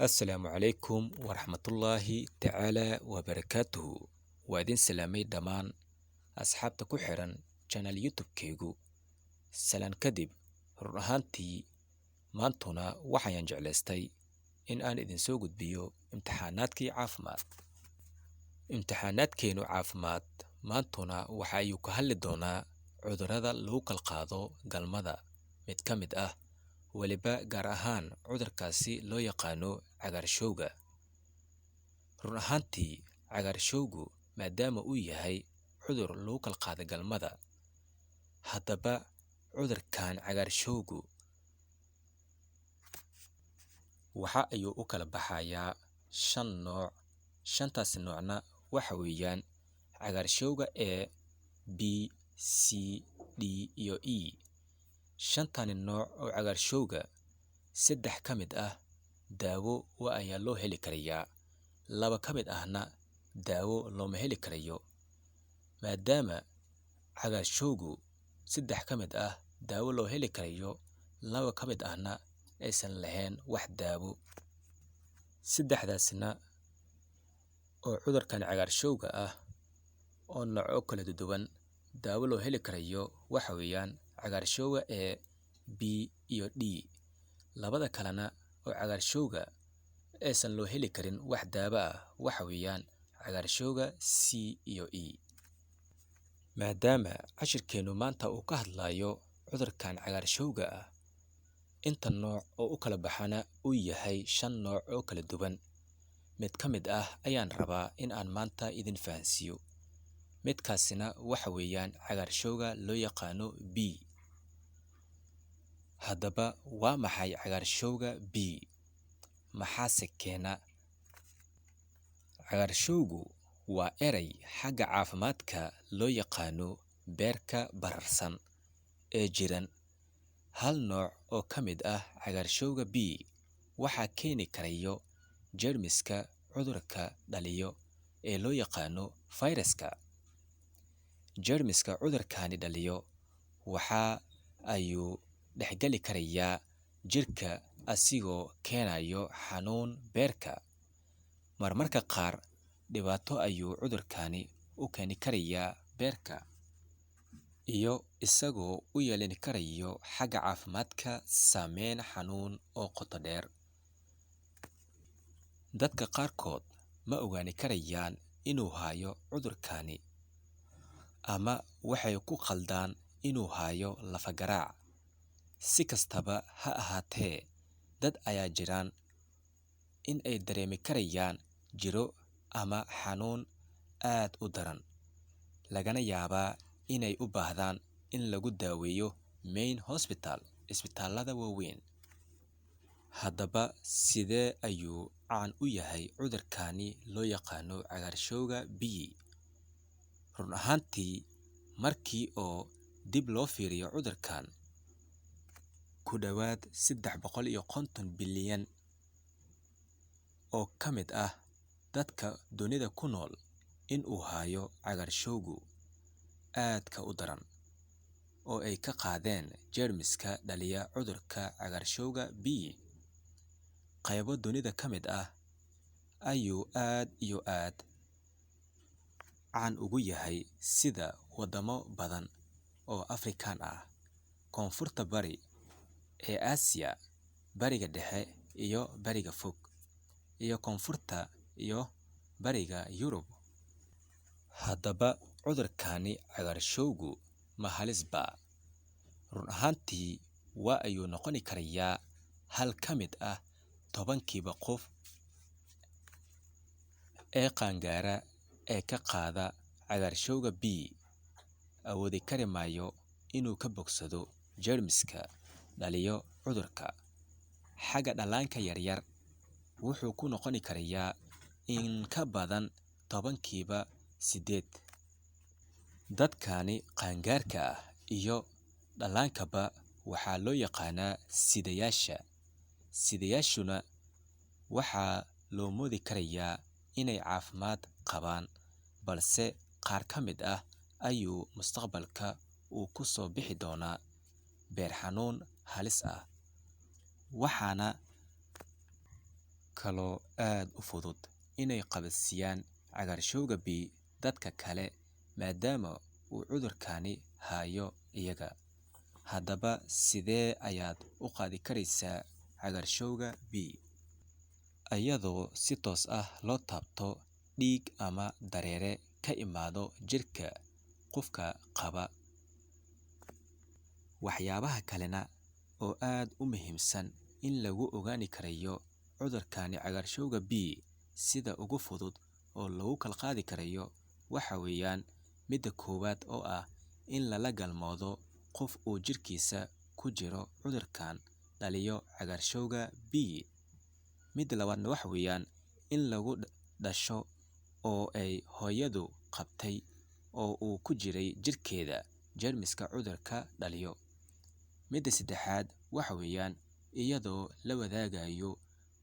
Assalaamu calaykum waraxmatullaahi tacaala wabarakaatuhu. Waa idin salaamay dhammaan asxaabta ku xiran channel YouTube-kaygu. Salaan kadib, run ahaantii maantuna waxaan jeclaystay in aan idin soo gudbiyo imtixaanaadkii caafimaad. Imtixaanaadkeenu caafimaad maantuna waxa ayuu ka hadli doonaa cudurrada lagu kala qaado galmada mid ka mid ah, weliba gaar ahaan cudurkaasi loo yaqaano cagaarshowga. Run ahaantii cagaarshowgu maadaama uu yahay cudur lagu kala qaado galmada, haddaba cudurkan cagaarshowgu waxa ayuu u kala baxayaa 5 nooc. Shantaas noocna waxa weeyaan cagaarshowga A, B, C, D iyo E. Shantani nooc oo cagaarshowga 3 ka mid ah daawo ayaa loo heli karayaa, 2 ka mid ahna daawo looma heli karayo. Maadaama cagaarshowgu 3 ka mid ah daawo loo heli karayo, 2 ka mid ahna aysan lahayn wax daawo. 3daasna oo cudurkan cagaarshowga ah oo nooco kala duwan daawo loo heli karayo waxa weeyaan cagaarshowga A, B iyo D. 2 kalena oo cagaarshowga aysan loo heli karin wax daawo ah waxa weeyaan cagaarshowga C iyo E. Maadaama cashirkeenu maanta uu ka hadlayo cudurkan cagaarshowga ah, inta nooc oo u kala baxana uu yahay 5 nooc oo kala duwan, mid ka mid ah ayaan rabaa in aan maanta idin fahansiiyo. Midkaasina waxa weeyaan cagaarshowga loo yaqaano B. Haddaba waa maxay cagaarshowga B? Maxaase keena? Cagaarshowgu waa eray xagga caafimaadka loo yaqaano beerka bararsan ee jiran. Hal nooc oo ka mid ah cagaarshowga B waxaa keeni karayo jeermiska cudurka dhaliyo ee loo yaqaano fayraska. Jeermiska cudurkani dhaliyo waxa ayuu dhexgali karayaa jirka asigoo keenayo xanuun beerka. Marmarka qaar dhibaato ayuu cudurkani u keeni karayaa beerka, iyo isagoo u yeelan karayo xagga caafimaadka saameyn xanuun oo qoto dheer. Dadka qaarkood ma ogaani karayaan inuu hayo cudurkani, ama waxay ku khaldaan inuu hayo lafagaraac. Si kastaba ha ahaatee, dad ayaa jiraan in ay dareemi karayaan jiro ama xanuun aad u daran, lagana yaabaa inay u baahdaan in lagu daaweeyo main hospital, isbitaalada waaweyn. Haddaba sidee ayuu caan u yahay cudurkani loo yaqaano cagaarshowga B? Run ahaantii markii oo dib loo fiiriyo cudurkan, ku dhawaad 350 bilyan oo ka mid ah dadka dunida ku nool in uu hayo cagaarshowgu aadka u daran, oo ay ka qaadeen jeermiska dhaliya cudurka cagaarshowga B. Qaybo dunida ka mid ah ayuu aad iyo aad caan ugu yahay, sida wadamo badan oo Afrikaan ah, koonfurta bari ee Aasiya, bariga dhexe iyo bariga fog, iyo koonfurta iyo bariga Yurub. Haddaba cudurkani cagaarshowgu ma halis baa? Run ahaantii waa ayuu noqoni karayaa hal ka mid ah 10kiiba qof ee qaangaara ee ka qaada cagaarshowga B awoodi kari maayo inuu ka bogsado jeermiska dhaliyo cudurka. Xagga dhallaanka yaryar wuxuu ku noqoni karayaa in ka badan 8. Dadkani qaangaarka ah iyo dhallaankaba waxaa loo yaqaanaa sidayaasha. Sidayaashuna waxaa loo moodi karayaa inay caafimaad qabaan, balse qaar ka mid ah ayuu mustaqbalka uu ku soo bixi doonaa beer xanuun halis ah. Waxaana kaloo aad u fudud inay qabadsiiyaan cagaarshowga B dadka kale maadaama uu cudurkani hayo iyaga. Haddaba sidee ayaad u qaadi karaysaa cagaarshowga B? Iyadoo si toos ah loo taabto dhiig ama dareere ka imaado jirka qofka qaba. Waxyaabaha kalena oo aad u muhiimsan in lagu ogaani karayo cudurkani cagaarshowga B sida ugu fudud oo lagu kala qaadi karayo waxa weeyaan midda koowaad oo ah in lala galmoodo qof uu jirkiisa ku jiro cudurkan dhaliyo cagaarshowga B. Midda labaadna waxa weeyaan in lagu dhasho oo ay hooyadu qabtay oo uu ku jiray jirkeeda jeermiska cudurka dhaliyo. Midda saddexaad waxa weeyaan iyadoo la wadaagayo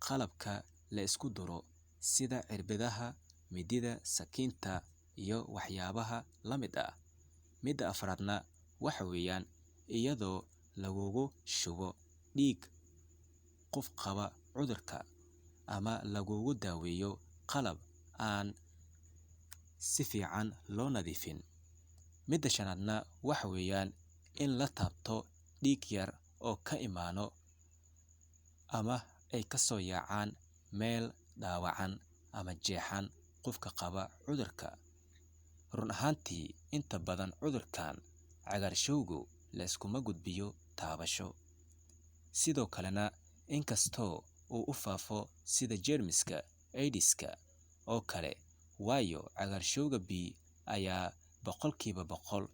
qalabka la isku duro sida cirbadaha, midida, sakiinta iyo waxyaabaha la mid ah. Midda afraadna waxa weeyaan iyadoo lagugu shubo dhiig qof qaba cudurka ama lagugu daaweeyo qalab aan si fiican loo nadiifin. Midda shanaadna waxa weeyaan in la taabto dhiig yar oo ka imaano ama ay ka soo yaacaan meel dhaawacan ama jeexan qofka qaba cudurka. Run ahaantii inta badan cudurkan cagaarshowgu la iskuma gudbiyo taabasho. Sidoo kalena inkastoo uu u faafo sida jeermiska AIDS-ka oo kale, waayo cagaarshowga B ayaa 100%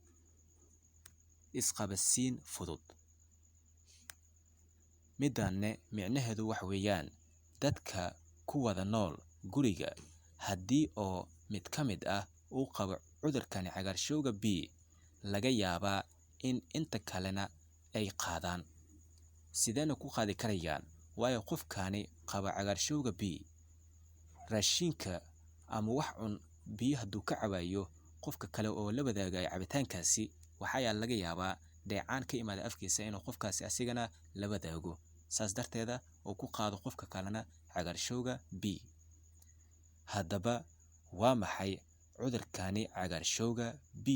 isqabadsiin fudud. Midaanne micnaheedu waxa weeyaan dadka ku wada nool guriga haddii oo mid ka mid ah uu qabo cudurkani cagaarshowga B laga yaabaa in inta kalena ay qaadaan. Sideena ku qaadi karayaan? Waayo qofkani qaba cagaarshowga B raashinka ama wax cun biyo hadduu ka cabayo qofka kale oo la wadaagaya cabitaankaasi waxaa laga yaabaa dheecaan ka imaada afkiisa inuu qofkaasi asigana la wadaago. Saas darteeda oo ku qaado qofka kalena cagaarshowga B. Haddaba waa maxay cudurkani cagaarshowga B?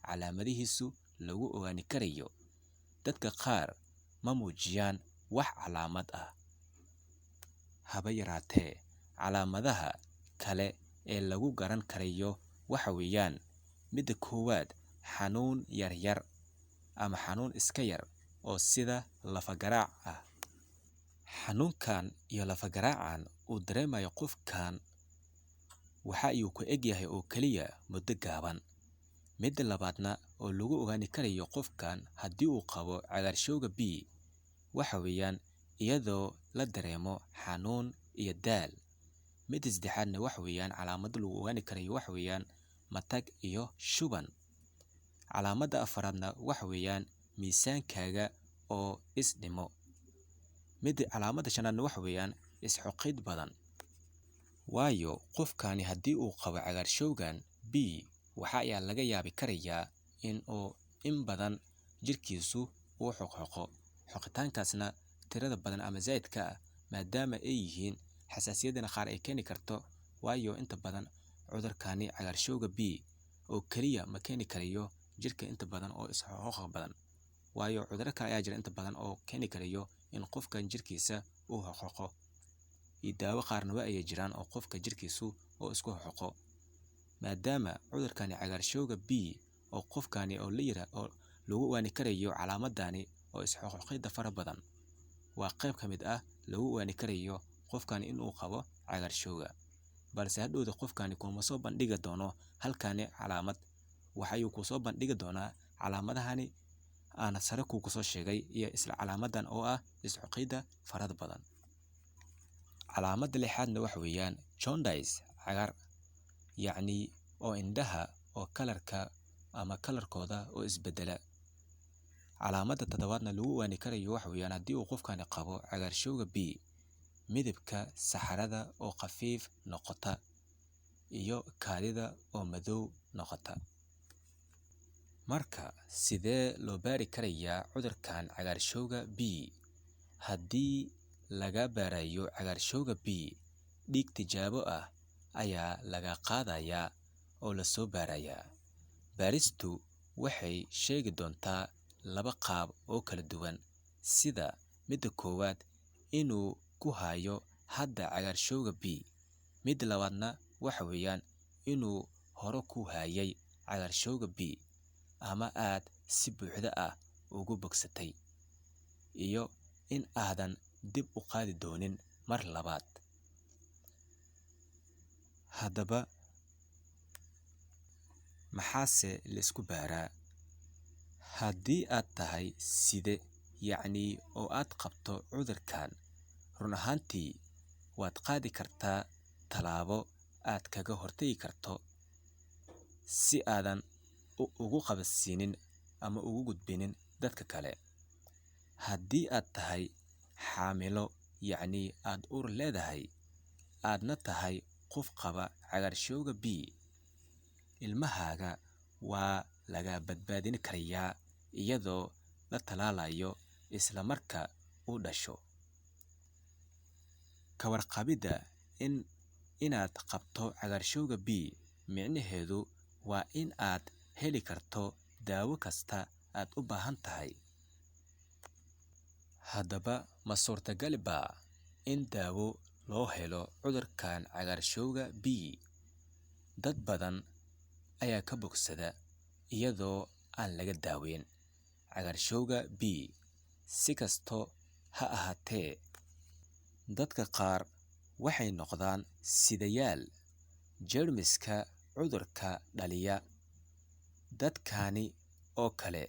Calaamadihiisu lagu ogaani karayo. Dadka qaar ma muujiyaan wax calaamad ah. Haba yaraatee calaamadaha kale ee lagu garan karayo waxa weeyaan midda koowaad xanuun yar ama xanuun iska yar oo sida lafagaraac ah. Xanuunkan iyo lafagaraacan uu dareemayo qofkan waxa uu ku eg yahay oo kaliya muddo gaaban. Midda labaadna oo lagu ogaani karayo qofkan haddii uu qabo cagaarshowga B waxa weeyaan iyadoo la dareemo xanuun iyo daal. Midda saddexaadna waxa weeyaan calaamada lagu ogaani karayo waxa weeyaan matag iyo shuban. Calaamada afraadna waxa weeyaan miisaankaaga oo isdhimo. Calaamada shanaadna waxa weeyaan isxoqid badan. Waayo qofkani haddii uu qabo cagaarshowgan B waxa laga yaabi karayaa in badan jirkiisu uu xoqxoqo. Xoqitaankaasna tirada badan ama zaidka ah maadaama ay yihiin xasaasiyadana qaar ay keeni karto. Waayo inta badan cudurkani cagaarshowga B oo kaliya ma keeni karayo jirka inta badan oo isxoqxoq badan. Waayo cudurka kale ayaa jira inta badan oo keeni karayo in qofkan jirkiisa uu xoqxoqo. Daawo qaarna waa ay jiraan oo qofka jirkiisu oo isku xoqxoqo. Maadaama cudurkani cagaarshowga B oo qofkani oo oo lagu ogaani karayo calaamadani oo isxoqxoqida fara badan waa qayb ka mid ah lagu ogaani karayo qofkani inuu qabo cagaarshowga. Balse hadhowda qofkani kuma soo bandhigi doono halkani calaamad. Waxayuu ku soo bandhigi doonaa calaamadahani aan sare ku soo sheegay iyo isla calaamadan oo ah isxoqida farada badan. Calaamada lixaadna waxa weeyaan jaundice cagar yacni oo indhaha oo kalarkooda oo isbedela. Calaamada toddobaadna lagu ogaani karayo waxa weeyaan haddii uu qofkani qabo cagaarshowga B midabka saxarada oo khafiif noqota iyo kaadida oo madow noqota. Marka sidee loo baari karayaa cudurkan cagaarshowga B? Haddii laga baarayo cagaarshowga B dhiig tijaabo ah ayaa laga qaadayaa oo la soo baarayaa. Baaristu waxay sheegi doontaa 2 qaab oo kala duwan, sida midda koowaad inuu ku hayo hadda cagaarshowga B. Midda labaadna waxa weeyaan inuu hore ku hayay cagaarshowga B ama aad si buuxda ah ugu bogsatay, iyo in aadan dib u qaadi doonin mar labaad. Haddaba maxaase la isku baaraa? Haddii aad tahay side, yacni oo aad qabto cudurkan, run ahaantii waad qaadi kartaa tallaabo aad kaga hortagi karto si aadan ugu qabadsiinin ama ugu gudbinin dadka kale. Haddii aad tahay xaamilo, yacni aad uur leedahay, aadna tahay qof qaba cagaarshowga B, ilmahaaga waa laga badbaadin karayaa iyadoo la talaalayo isla marka uu dhasho. Ka warqabidda inaad qabto cagaarshowga B micnaheedu waa in aad heli karto daawo kasta aad u baahan tahay. Haddaba ma suurtagal baa in daawo loo helo cudurkan cagaarshowga B? Dad badan ayaa ka bogsada iyadoo aan laga daaweyn cagaarshowga B. Si kasto ha ahaatee, dadka qaar waxay noqdaan sidayaal jeermiska cudurka dhaliya. Dadkani oo kale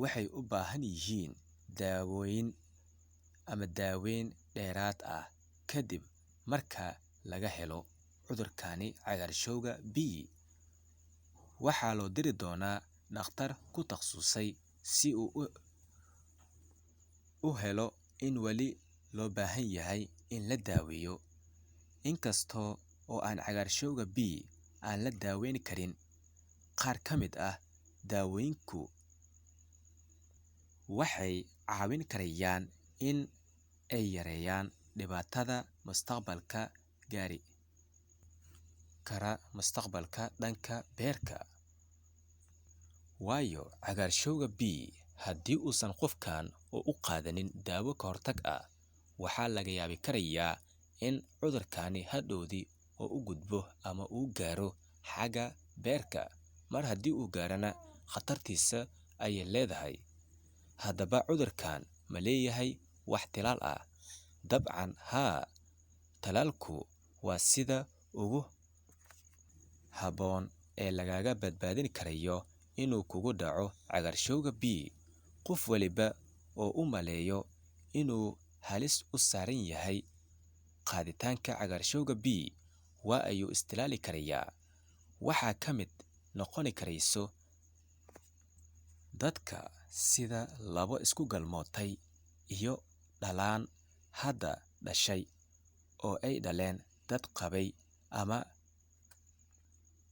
waxay u baahan yihiin daaweyn dheeraad ah kadib marka laga helo cudurkani cagaarshowga B. Waxaa loo diri doonaa dhakhtar ku takhasusay si uu u helo in weli loo baahan yahay in la daaweeyo. Inkastoo oo aan cagaarshowga B aan la daaweyn karin, qaar ka mid ah daawooyinku waxay caawin karayaan in ay yareeyaan dhibaatada mustaqbalka gaari kara mustaqbalka dhanka beerka. Waayo cagaarshowga B haddii uusan qofkan u qaadanin daawo ka hortag ah, waxaa laga yaabi karayaa in cudurkani hadhowdii oo u gudbo ama uu gaaro xagga beerka. Mar haddii uu gaarana khatartiisa ayay leedahay. Haddaba cudurkan ma leeyahay wax tilaal ah? Dabcan haa. Talaalku waa sida ugu habboon ee lagaga badbaadin karayo inuu kugu dhaco cagaarshowga B. Qof waliba oo u maleeyo inuu halis u saaran yahay qaaditaanka cagaarshowga B waa ayuu istilaali karayaa. Waxaa ka mid noqon karayso dadka sida labo isku galmootay iyo dhalaan hadda dhashay oo ay dhaleen dad qabay ama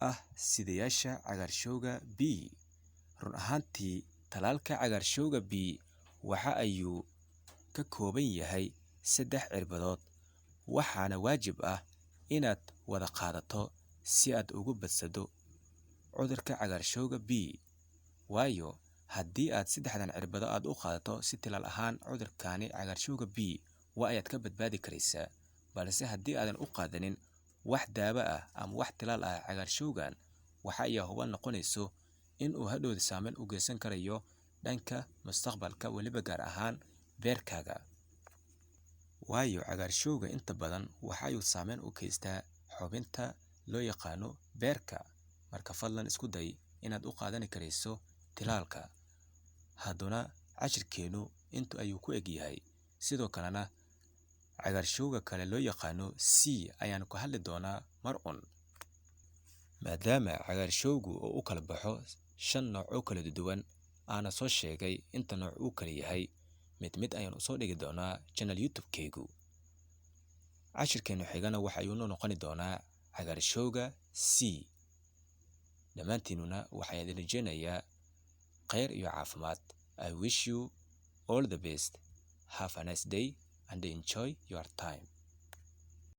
ah sidayaasha cagaarshowga B. Run ahaantii talaalka cagaarshowga B waxa ayuu ka kooban yahay 3 cirbadood, waxaana waajib ah inaad wada qaadato si aad uga badbaado cudurka cagaarshowga B. Waayo haddii aad 3dan cirbado aad u qaadato si tilaal ahaan cudurkani cagaarshowga B, waa ayaad ka badbaadi karaysaa. Balse haddii aadan u qaadanin wax daawo ah ama wax tilaal ah cagaarshowgan, waxa ay huban noqonayso in uu hadhowdi saameyn u geysan karayo dhanka mustaqbalka, weliba gaar ahaan beerkaaga. Waayo cagaarshowga inta badan waxa uu saameyn u geystaa xubinta loo yaqaano beerka. Marka fadlan isku day inaad u qaadan karayso tilaalka. Haddana cashirkeenu intu ayuu ku eg yahay. Sidoo kalena cagaarshowga kale loo yaqaano C ayaan ku hadli doonaa mar un. Maadaama cagaarshowgu u kala baxo 5 nooc oo kala duwan, aana soo sheegay inta nooc uu kala yahay, mid ayaan u soo dhigi doonaa channel YouTube-kaygu. Cashirkeenu xigana waxa uu noqon doonaa cagaarshowga C. Dhammaantiinuna waxaan idin rajaynayaa khayr iyo caafimaad. I wish you all the best. Have a nice day and enjoy your time.